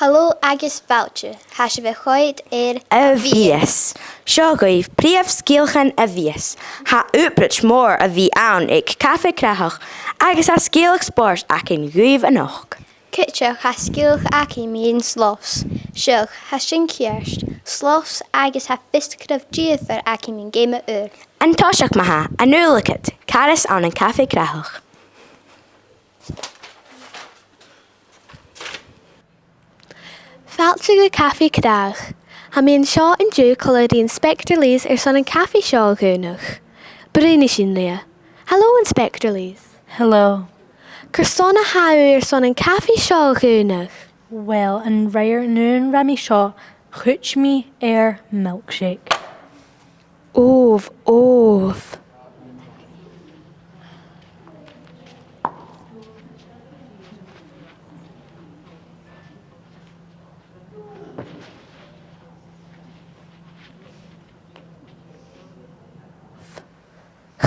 Hallo agus fáilte, has bheith chuid A Mhios. Seo goibh príomh-scialchan a Mhios. Ha úprit mór a bhí ann ag cafe crachach agus ha scialach sport ac in ghuibh a Loch. Cúteach ha scialach aci míon slós. Seoch ha sin cearst, slós agus ha fistcrah díafar aci míon géime úr. An táiseach maha, an nualacad, caras an an cafe crachach. Fáilte go cafe crach. Ha míon seo an dú choir Inspector Lees son an cafe seo gúnach. Brúna sin lia. Hello, Inspector Lees. Hello. Cursona haú son an cafe seo gúnach. Well, an rare noon rami seo, chuit me milkshake. Óh.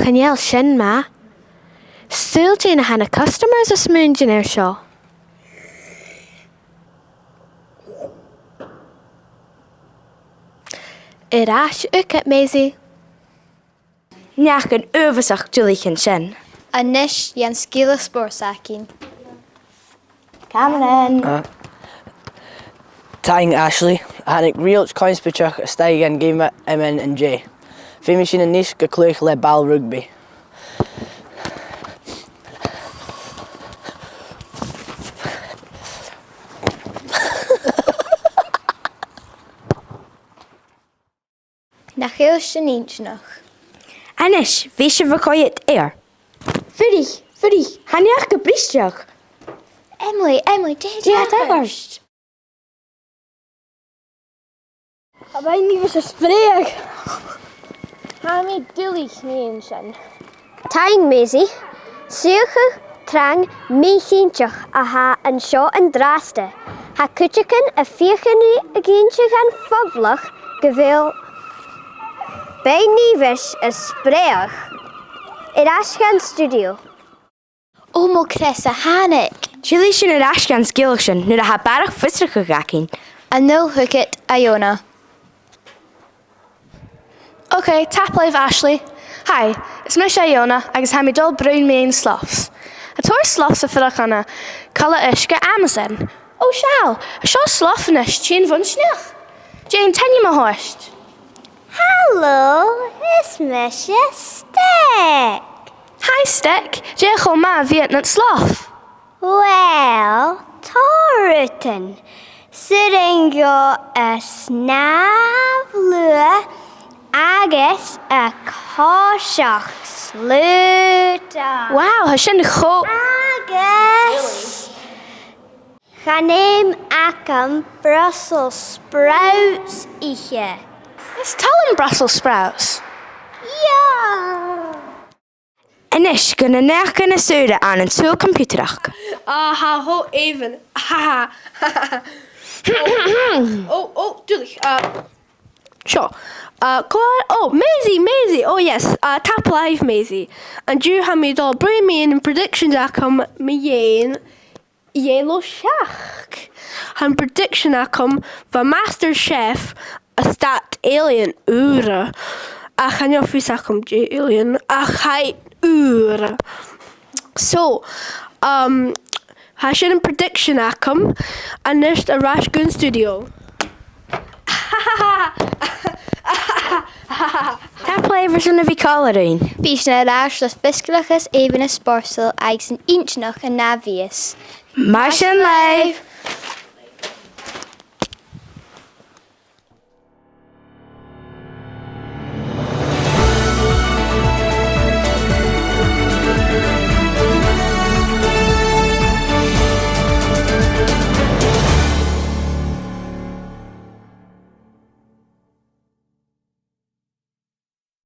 Chanel sin ma. Still na hana customers a smoonin ar seo. Iráis ucat Maisie. Neach an uasach dúlichan sin. Anis jan scialach spórs acin. Cameron. Tying Ashley, hannig rialch coinspitach a stay gan game MN and J. Fimi sin a nish go clúich le ball rugby. Na chéil sin íntnach. Anis, bhí se bhcoid air. Fudí, haneach go bristeach. Emily, Dé Aber nie was a spreek. Ha mi dúlich níon sin. Tying Maisie, suige trang meegeentjach a ha an seo an draste. Ha kutjeken a viergenie a geentje gaan fovlach geveel. Bij Nieves is spreeg. In Ashgan studio. Mo Chris a hánig. Julie sin ar ascan scialach sin nuair a ha barach fistracha gacin. A nul hucket Iona. Okay, tap live Ashley. Hi, it's me Iona, agus ha mi dul brún main sloughs. A tour sloughs a fyrachana, colour ish go Amazon. Oh, shall, a seo sloughness, Jane vunsnach. Jane, ten you ma horst. Hallo, is Misha Stick. Hi, Stick. Jay go ma Vietnam slough. Well, Toruten. Sitting yo a snavlue agus a koshach sluta. Wow, ha sin go. Agus. Ganeem akam Brussels sprouts ihe. Let's tell him Brussels sprouts. Ja. Anis, gona neach gona suúda an an súl computerach. Ha, ho, even. Ha. Dulich. Sure. Maisie. Oh, yes. Tap live, Maisie. And you have me doll bring me in predictions I come me yen yellow shach. And prediction I come for Master Chef a stat alien ura. Ach, I know if I come alien. Ach, hi ura. So, ha sin prediction I come and there's a Rash Gun Studio. Tap livers yn y fi colorin. Bís na rás las fiscalachas even a sporsel agus an íntnach a navius. Mar sin live.